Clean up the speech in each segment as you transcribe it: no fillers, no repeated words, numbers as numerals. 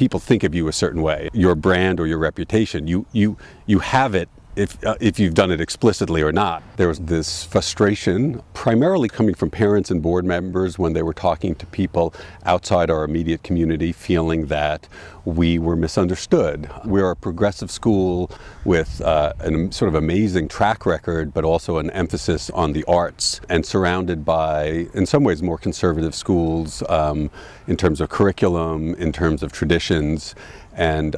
people think of you a certain way, your brand or your reputation. You have it if you've done it explicitly or not. There was this frustration, primarily coming from parents and board members when they were talking to people outside our immediate community, feeling that we were misunderstood. We're a progressive school with a sort of amazing track record, but also an emphasis on the arts, and surrounded by, in some ways, more conservative schools in terms of curriculum, in terms of traditions, and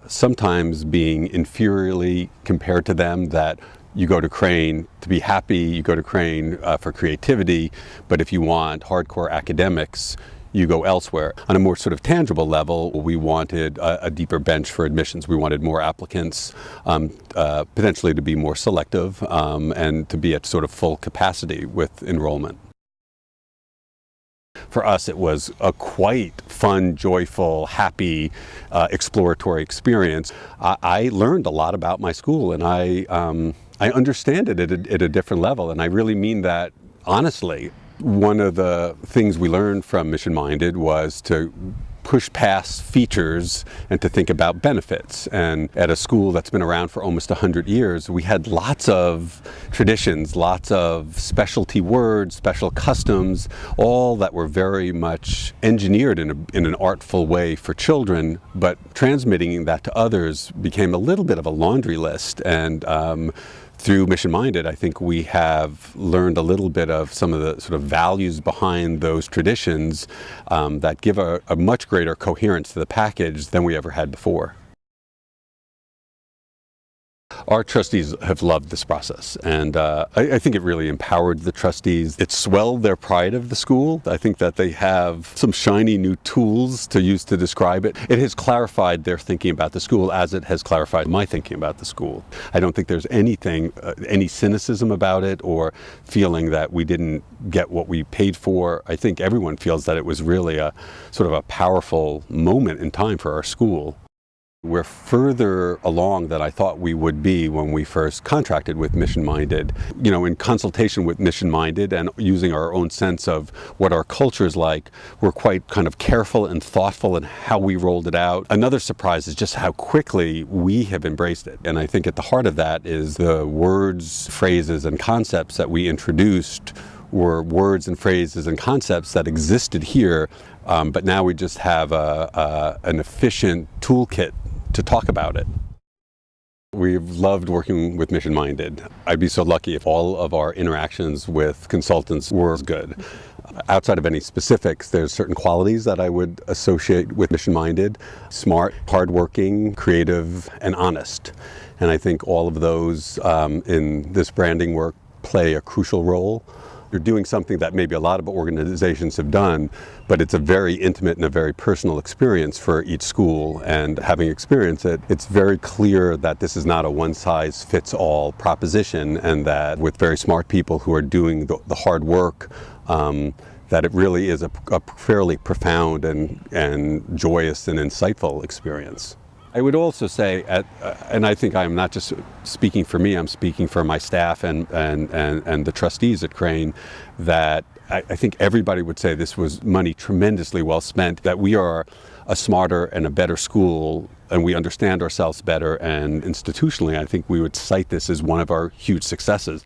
sometimes being inferiorly compared to them, that you go to Crane to be happy, you go to Crane for creativity, but if you want hardcore academics, you go elsewhere. On a more sort of tangible level, we wanted a deeper bench for admissions. We wanted more applicants, potentially to be more selective, and to be at sort of full capacity with enrollment. For us, it was a quite fun, joyful, happy, exploratory experience. I learned a lot about my school, and I understand it at a different level, and I really mean that honestly. One of the things we learned from Mission Minded was to push past features and to think about benefits. And at a school that's been around for almost 100 years, we had lots of traditions, lots of specialty words, special customs, all that were very much engineered in an artful way for children, but transmitting that to others became a little bit of a laundry list. And through Mission Minded, I think we have learned a little bit of some of the sort of values behind those traditions that give a much greater coherence to the package than we ever had before. Our trustees have loved this process, and I think it really empowered the trustees. It swelled their pride of the school. I think that they have some shiny new tools to use to describe it. It has clarified their thinking about the school as it has clarified my thinking about the school. I don't think there's any cynicism about it or feeling that we didn't get what we paid for. I think everyone feels that it was really a sort of a powerful moment in time for our school. We're further along than I thought we would be when we first contracted with Mission Minded. You know, in consultation with Mission Minded and using our own sense of what our culture is like, we're quite kind of careful and thoughtful in how we rolled it out. Another surprise is just how quickly we have embraced it. And I think at the heart of that is the words, phrases, and concepts that we introduced were words and phrases and concepts that existed here, but now we just have an efficient toolkit to talk about it. We've loved working with Mission Minded. I'd be so lucky if all of our interactions with consultants were good. Outside of any specifics, there's certain qualities that I would associate with Mission Minded: smart, hardworking, creative, and honest. And I think all of those in this branding work play a crucial role. You're doing something that maybe a lot of organizations have done, but it's a very intimate and a very personal experience for each school. And having experienced it, it's very clear that this is not a one-size-fits-all proposition, and that with very smart people who are doing the hard work, that it really is a fairly profound and joyous and insightful experience. I would also say, and I think I'm not just speaking for me, I'm speaking for my staff and the trustees at Crane, that I think everybody would say this was money tremendously well spent, that we are a smarter and a better school, and we understand ourselves better, and institutionally I think we would cite this as one of our huge successes.